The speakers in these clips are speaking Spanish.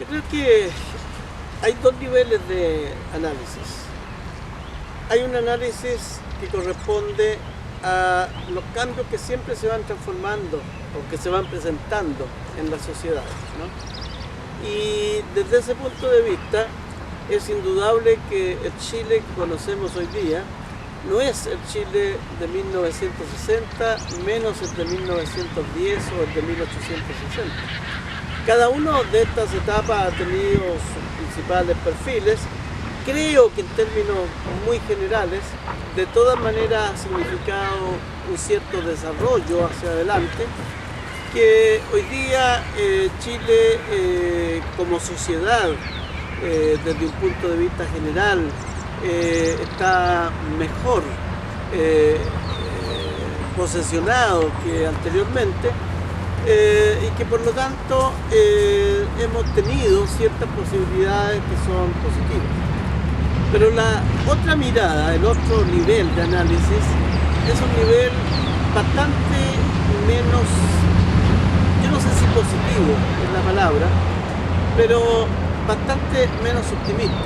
Yo creo que hay dos niveles de análisis. Hay un análisis que corresponde a los cambios que siempre se van transformando o que se van presentando en la sociedad, ¿no? Y desde ese punto de vista es indudable que el Chile que conocemos hoy día no es el Chile de 1960, menos el de 1910 o el de 1860. Cada una de estas etapas ha tenido sus principales perfiles. Creo que en términos muy generales, de todas maneras ha significado un cierto desarrollo hacia adelante, que hoy día Chile como sociedad, desde un punto de vista general, está mejor posesionado que anteriormente. Y que por lo tanto hemos tenido ciertas posibilidades que son positivas. Pero la otra mirada, el otro nivel de análisis, es un nivel bastante menos, yo no sé si positivo es la palabra, pero bastante menos optimista,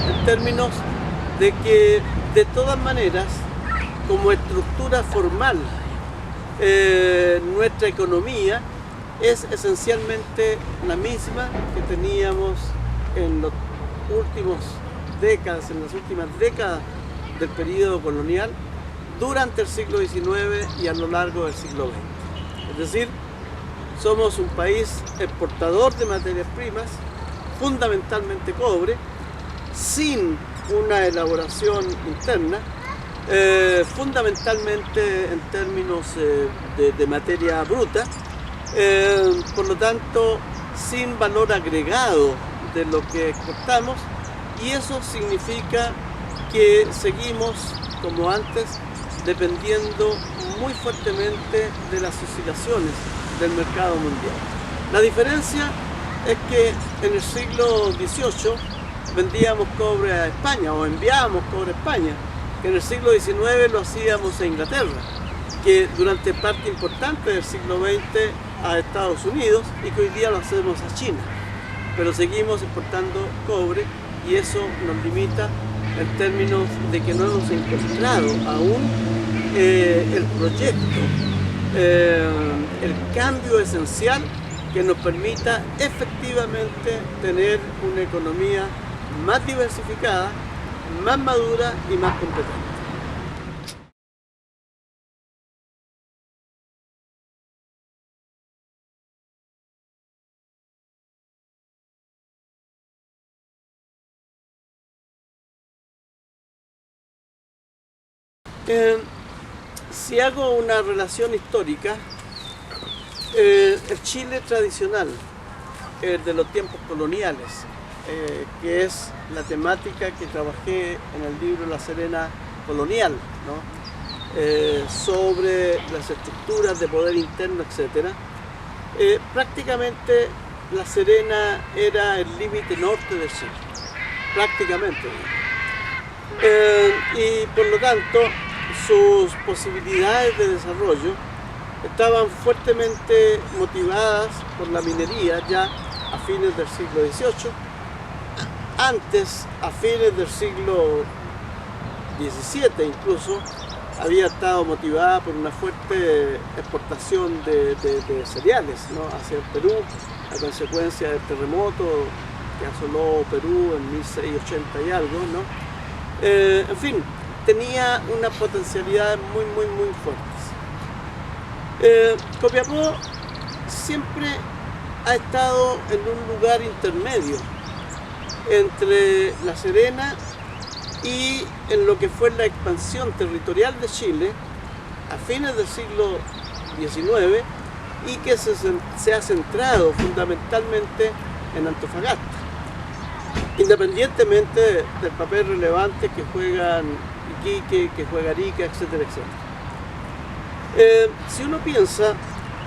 en términos de que de todas maneras, como estructura formal, nuestra economía es esencialmente la misma que teníamos en las últimas décadas del periodo colonial, durante el siglo XIX y a lo largo del siglo XX. Es decir, somos un país exportador de materias primas, fundamentalmente cobre, sin una elaboración interna, fundamentalmente en términos de materia bruta, por lo tanto sin valor agregado de lo que exportamos, y eso significa que seguimos, como antes, dependiendo muy fuertemente de las oscilaciones del mercado mundial. La diferencia es que en el siglo XVIII vendíamos cobre a España o enviábamos cobre a España, que en el siglo XIX lo hacíamos a Inglaterra, que durante parte importante del siglo XX a Estados Unidos y que hoy día lo hacemos a China. Pero seguimos exportando cobre y eso nos limita en términos de que no hemos encontrado aún el proyecto, el cambio esencial que nos permita efectivamente tener una economía más diversificada, más madura y más competente. Si hago una relación histórica, el Chile tradicional, de los tiempos coloniales, que es la temática que trabajé en el libro La Serena Colonial, ¿no? Sobre las estructuras de poder interno, etc. Prácticamente La Serena era el límite norte del Chile, prácticamente. Y por lo tanto, sus posibilidades de desarrollo estaban fuertemente motivadas por la minería ya a fines del siglo XVIII. Antes, a fines del siglo XVII incluso, había estado motivada por una fuerte exportación de cereales, ¿no? Hacia el Perú, a consecuencia del terremoto que asoló Perú en 1680 y algo, ¿no? En fin, tenía unas potencialidades muy fuertes. Copiapó siempre ha estado en un lugar intermedio entre La Serena y en lo que fue la expansión territorial de Chile a fines del siglo XIX y que se ha centrado fundamentalmente en Antofagasta, independientemente del papel relevante que juegan Iquique, que juega Arica, etcétera, etcétera. Si uno piensa,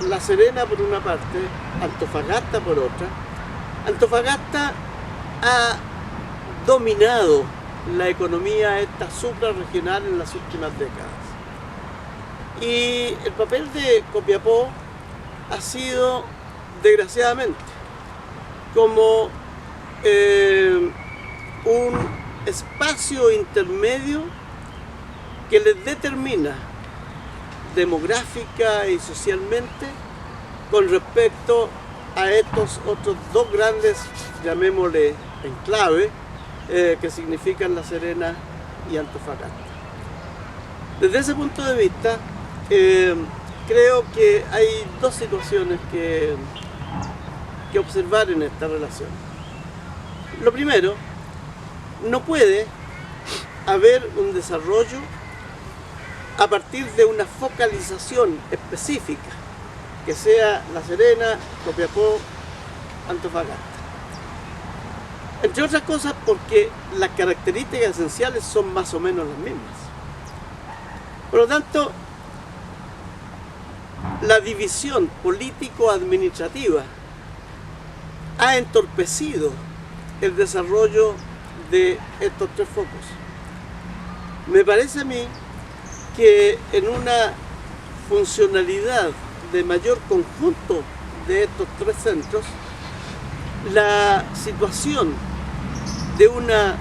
La Serena por una parte, Antofagasta por otra, Antofagasta ha dominado la economía esta suprarregional en las últimas décadas. Y el papel de Copiapó ha sido, desgraciadamente, como un espacio intermedio que les determina demográfica y socialmente con respecto a estos otros dos grandes, llamémosle enclaves, que significan La Serena y Antofagasta. Desde ese punto de vista, creo que hay dos situaciones que observar en esta relación. Lo primero, no puede haber un desarrollo a partir de una focalización específica, que sea La Serena, Copiapó, Antofagasta. Entre otras cosas porque las características esenciales son más o menos las mismas. Por lo tanto, la división político-administrativa ha entorpecido el desarrollo de estos tres focos. Me parece a mí que en una funcionalidad de mayor conjunto de estos tres centros, la situación de una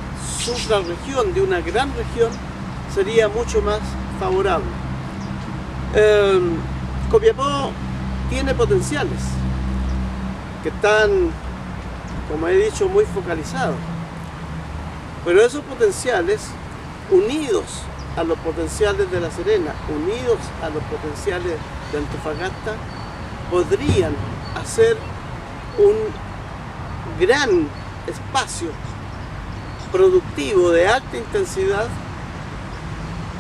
suprarregión, de una gran región, sería mucho más favorable. Copiapó tiene potenciales que están, como he dicho, muy focalizados, pero esos potenciales, unidos a los potenciales de La Serena, unidos a los potenciales de Antofagasta, podrían hacer un gran espacio productivo de alta intensidad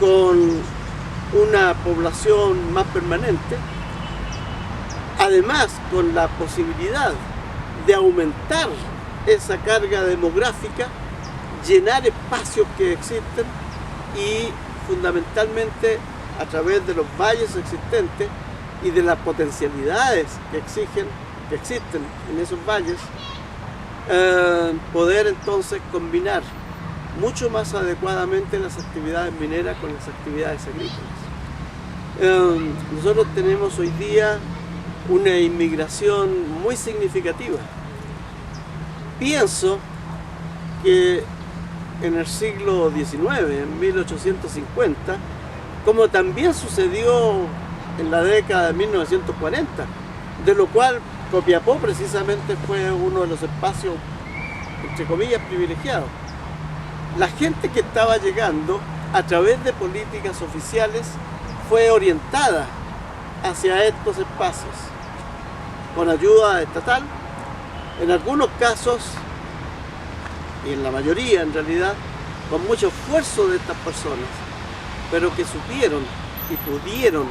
con una población más permanente, además con la posibilidad de aumentar esa carga demográfica, llenar espacios que existen y fundamentalmente a través de los valles existentes y de las potencialidades que existen en esos valles, poder entonces combinar mucho más adecuadamente las actividades mineras con las actividades agrícolas. Nosotros tenemos hoy día una inmigración muy significativa. Pienso que en el siglo XIX, en 1850, como también sucedió en la década de 1940, de lo cual Copiapó precisamente fue uno de los espacios, entre comillas, privilegiados. La gente que estaba llegando a través de políticas oficiales fue orientada hacia estos espacios con ayuda estatal, en algunos casos, y en la mayoría en realidad, con mucho esfuerzo de estas personas, pero que supieron y pudieron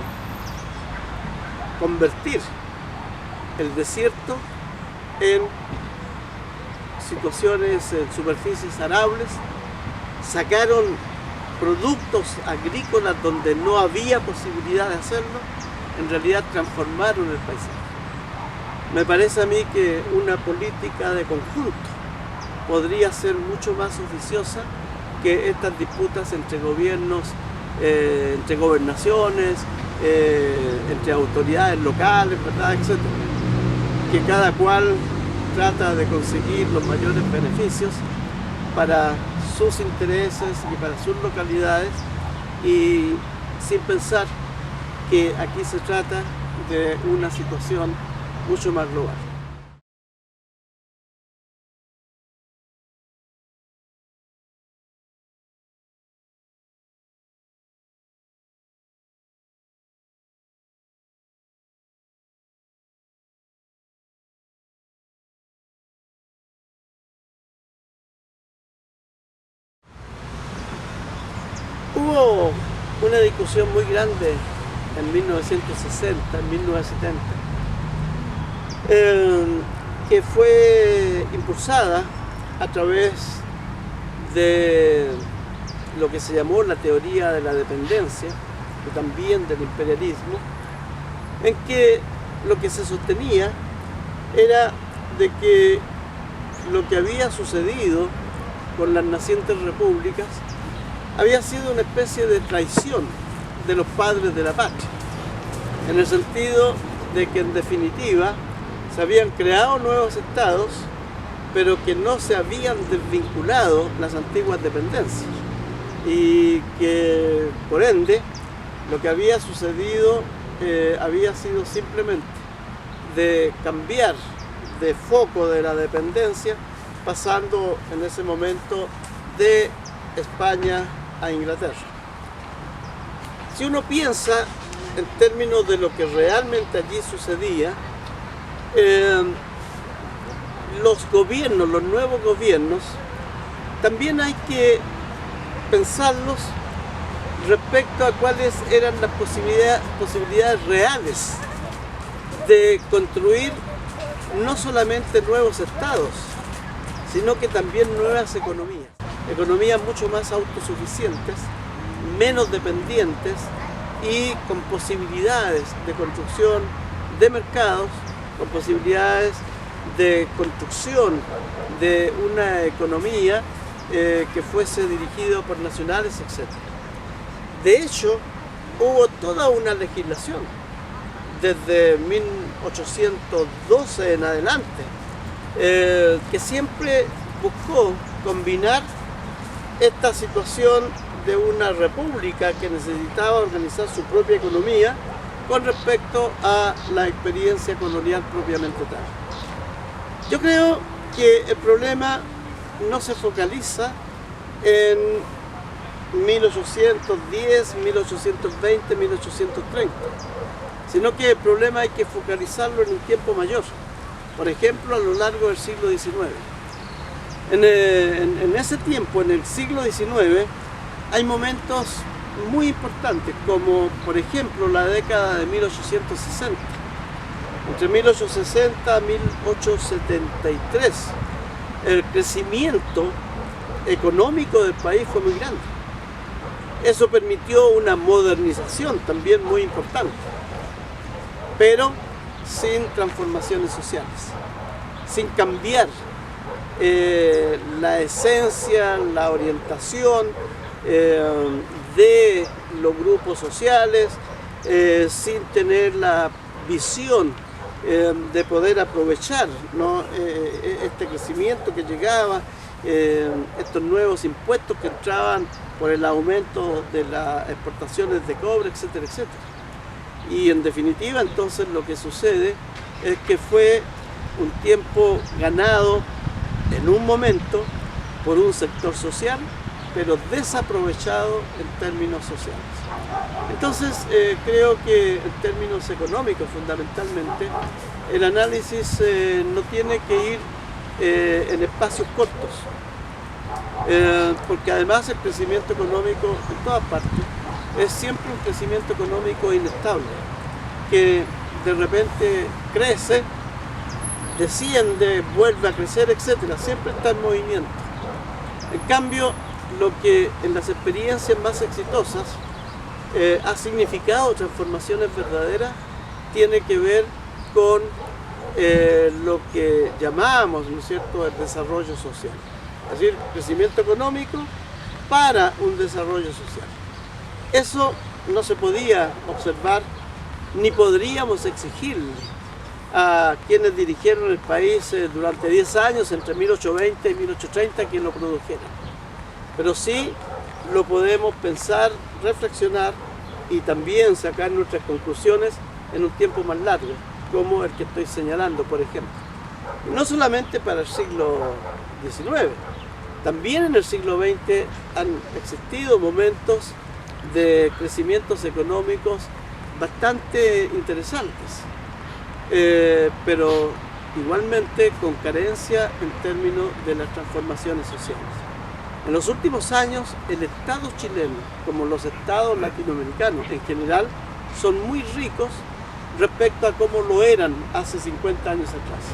convertir el desierto en situaciones, en superficies arables, sacaron productos agrícolas donde no había posibilidad de hacerlo, en realidad transformaron el paisaje. Me parece a mí que una política de conjunto podría ser mucho más oficiosa que estas disputas entre gobiernos, entre gobernaciones, entre autoridades locales, ¿verdad?, etcétera, que cada cual trata de conseguir los mayores beneficios para sus intereses y para sus localidades, y sin pensar que aquí se trata de una situación mucho más global. hubo una discusión muy grande en 1960, en 1970, que fue impulsada a través de lo que se llamó la teoría de la dependencia, y también del imperialismo, en que lo que se sostenía era de que lo que había sucedido con las nacientes repúblicas había sido una especie de traición de los padres de la patria, en el sentido de que en definitiva se habían creado nuevos estados, pero que no se habían desvinculado las antiguas dependencias, y que por ende lo que había sucedido había sido simplemente de cambiar de foco de la dependencia, pasando en ese momento de España a Inglaterra. Si uno piensa en términos de lo que realmente allí sucedía, los gobiernos, los nuevos gobiernos, también hay que pensarlos respecto a cuáles eran las posibilidades reales de construir no solamente nuevos estados, sino que también nuevas economías mucho más autosuficientes, menos dependientes y con posibilidades de construcción de mercados, con posibilidades de construcción de una economía que fuese dirigida por nacionales, etc. De hecho, hubo toda una legislación desde 1812 en adelante que siempre buscó combinar esta situación de una república que necesitaba organizar su propia economía con respecto a la experiencia colonial propiamente tal. Yo creo que el problema no se focaliza en 1810, 1820, 1830, sino que el problema hay que focalizarlo en un tiempo mayor, por ejemplo a lo largo del siglo XIX. En ese tiempo, en el siglo XIX, hay momentos muy importantes, como por ejemplo la década de 1860. Entre 1860 y 1873, el crecimiento económico del país fue muy grande. Eso permitió una modernización también muy importante, pero sin transformaciones sociales, sin cambiar la esencia, la orientación de los grupos sociales, sin tener la visión de poder aprovechar, ¿no? Este crecimiento que llegaba, estos nuevos impuestos que entraban por el aumento de las exportaciones de cobre, etcétera, etcétera. Y en definitiva, entonces, lo que sucede es que fue un tiempo ganado en un momento por un sector social, pero desaprovechado en términos sociales. Entonces, creo que en términos económicos, fundamentalmente, el análisis no tiene que ir en espacios cortos, porque además el crecimiento económico en todas partes es siempre un crecimiento económico inestable, que de repente crece, desciende, vuelve a crecer, etcétera, siempre está en movimiento. En cambio, lo que en las experiencias más exitosas ha significado transformaciones verdaderas tiene que ver con lo que llamamos, ¿no es cierto?, el desarrollo social. Es decir, crecimiento económico para un desarrollo social. Eso no se podía observar ni podríamos exigirle a quienes dirigieron el país durante 10 años, entre 1820 y 1830, que lo produjeran. Pero sí lo podemos pensar, reflexionar y también sacar nuestras conclusiones en un tiempo más largo, como el que estoy señalando, por ejemplo. No solamente para el siglo XIX, también en el siglo XX han existido momentos de crecimientos económicos bastante interesantes, pero igualmente con carencia en términos de las transformaciones sociales. En los últimos años, el Estado chileno, como los estados latinoamericanos en general, son muy ricos respecto a cómo lo eran hace 50 años atrás.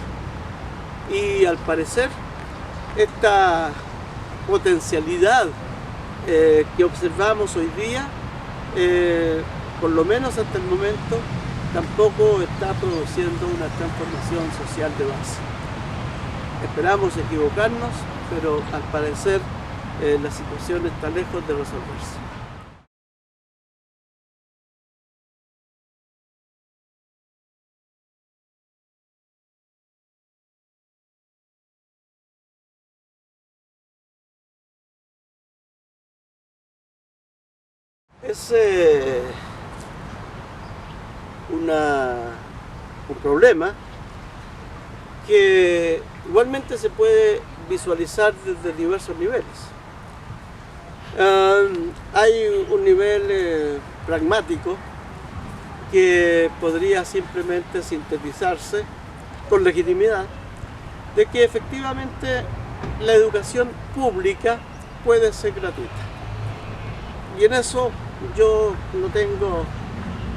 Y al parecer, esta potencialidad que observamos hoy día, por lo menos hasta el momento, tampoco está produciendo una transformación social de base. Esperamos equivocarnos, pero al parecer la situación está lejos de resolverse. Es un problema que igualmente se puede visualizar desde diversos niveles. Hay un nivel pragmático que podría simplemente sintetizarse con legitimidad de que efectivamente la educación pública puede ser gratuita. Y en eso yo no tengo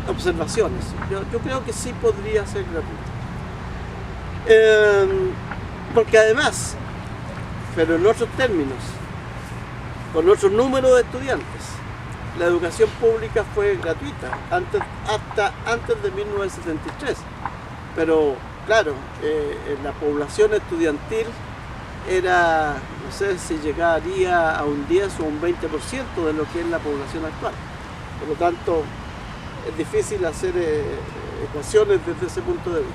observaciones. Yo creo que sí podría ser gratuita. Porque además, pero en otros términos, con otro número de estudiantes, la educación pública fue gratuita hasta antes de 1973. Pero claro, la población estudiantil era, no sé si llegaría a un 10 o un 20% de lo que es la población actual. Por lo tanto, es difícil hacer ecuaciones desde ese punto de vista.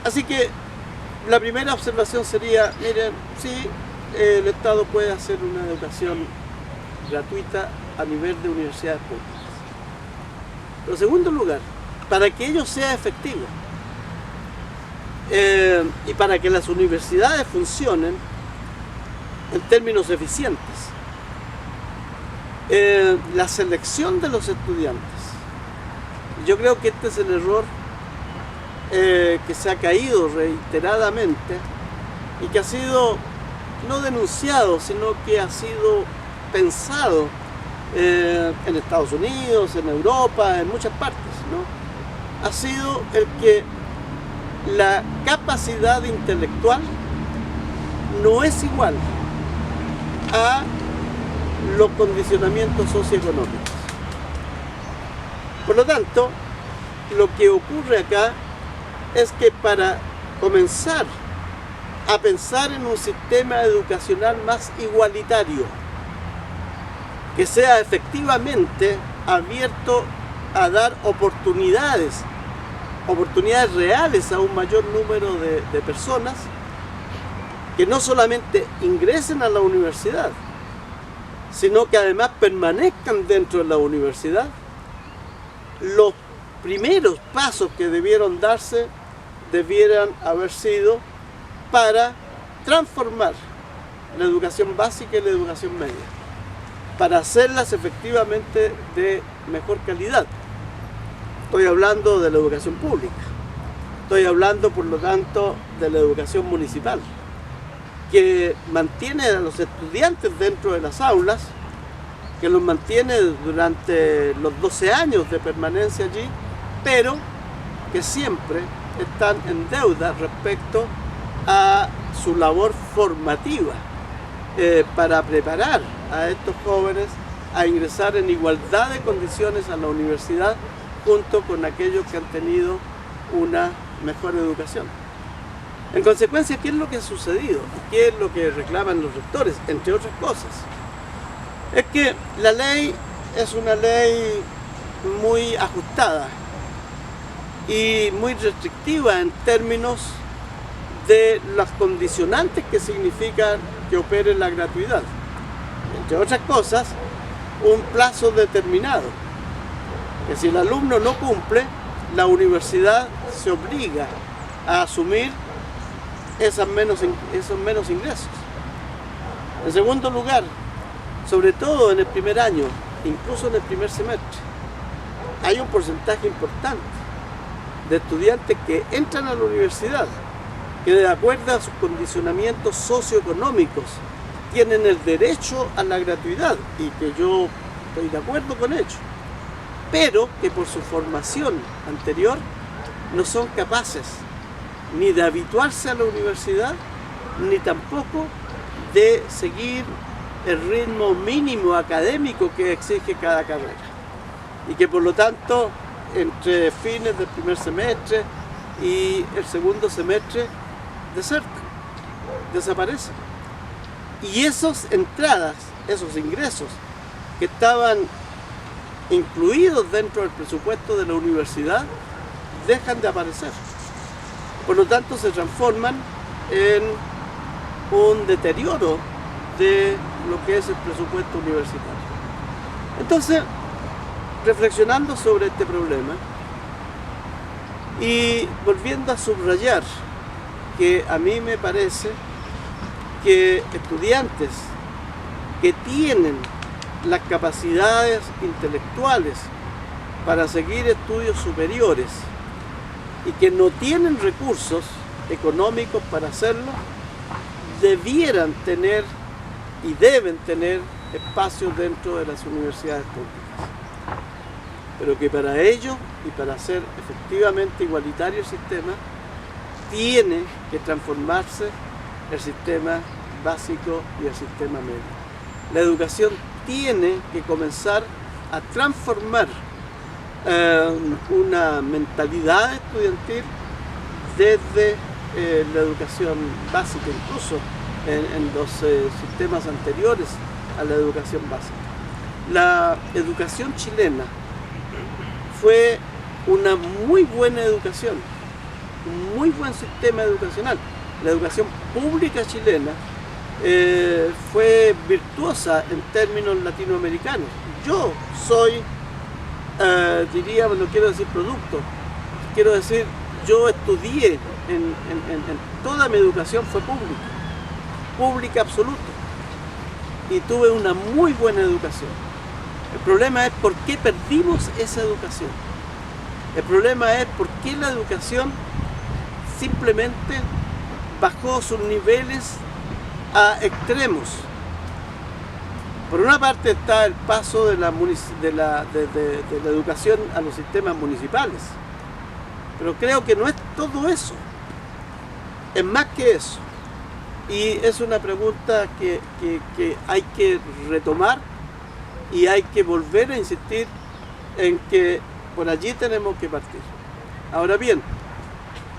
Así que la primera observación sería, miren, sí, el Estado puede hacer una educación gratuita a nivel de universidades públicas. Pero en segundo lugar, para que ello sea efectivo y para que las universidades funcionen en términos eficientes, la selección de los estudiantes, yo creo que este es el error que se ha caído reiteradamente y que ha sido no denunciado, sino que ha sido pensado en Estados Unidos, en Europa, en muchas partes, ¿no? Ha sido el que la capacidad intelectual no es igual a los condicionamientos socioeconómicos. Por lo tanto, lo que ocurre acá es que para comenzar a pensar en un sistema educacional más igualitario, que sea efectivamente abierto a dar oportunidades reales a un mayor número de personas, que no solamente ingresen a la universidad, sino que además permanezcan dentro de la universidad, los primeros pasos que debieron darse debieran haber sido para transformar la educación básica y la educación media, para hacerlas efectivamente de mejor calidad. Estoy hablando de la educación pública, estoy hablando por lo tanto de la educación municipal, que mantiene a los estudiantes dentro de las aulas, que los mantiene durante los 12 años de permanencia allí, pero que siempre están en deuda respecto a su labor formativa para preparar a estos jóvenes a ingresar en igualdad de condiciones a la universidad junto con aquellos que han tenido una mejor educación. En consecuencia, ¿qué es lo que ha sucedido? ¿Qué es lo que reclaman los rectores? Entre otras cosas, es que la ley es una ley muy ajustada y muy restrictiva en términos de las condicionantes que significan que opere la gratuidad. Entre otras cosas, un plazo determinado, que si el alumno no cumple, la universidad se obliga a asumir esos menos ingresos. En segundo lugar, sobre todo en el primer año, incluso en el primer semestre, hay un porcentaje importante de estudiantes que entran a la universidad que de acuerdo a sus condicionamientos socioeconómicos tienen el derecho a la gratuidad, y que yo estoy de acuerdo con ello, pero que por su formación anterior no son capaces ni de habituarse a la universidad, ni tampoco de seguir el ritmo mínimo académico que exige cada carrera, y que por lo tanto entre fines del primer semestre y el segundo semestre desertan, desaparecen. Y esas entradas, esos ingresos que estaban incluidos dentro del presupuesto de la universidad, dejan de aparecer. Por lo tanto, se transforman en un deterioro de lo que es el presupuesto universitario. Entonces, reflexionando sobre este problema y volviendo a subrayar que a mí me parece que estudiantes que tienen las capacidades intelectuales para seguir estudios superiores y que no tienen recursos económicos para hacerlo, debieran tener y deben tener espacios dentro de las universidades públicas. Pero que para ello y para hacer efectivamente igualitario el sistema, tiene que transformarse el sistema básico y el sistema medio. La educación tiene que comenzar a transformar una mentalidad estudiantil desde la educación básica, incluso en los sistemas anteriores a la educación básica. La educación chilena fue una muy buena educación, un muy buen sistema educacional. La educación pública chilena fue virtuosa en términos latinoamericanos. Yo soy, diría, no quiero decir producto, quiero decir, yo estudié en toda mi educación fue pública absoluta, y tuve una muy buena educación. El problema es por qué perdimos esa educación. El problema es por qué la educación simplemente bajó sus niveles a extremos. Por una parte está el paso de la educación a los sistemas municipales, pero creo que no es todo eso, es más que eso. Y es una pregunta que hay que retomar y hay que volver a insistir en que por allí tenemos que partir. Ahora bien,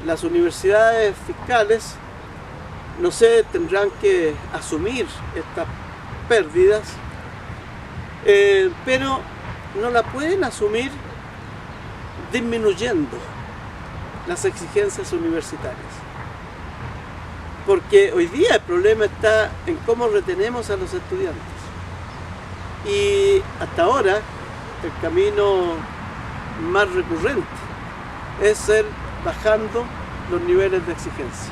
las universidades fiscales, no sé, tendrán que asumir estas pérdidas, pero no la pueden asumir disminuyendo las exigencias universitarias. Porque hoy día el problema está en cómo retenemos a los estudiantes. Y hasta ahora el camino más recurrente es ir bajando los niveles de exigencia.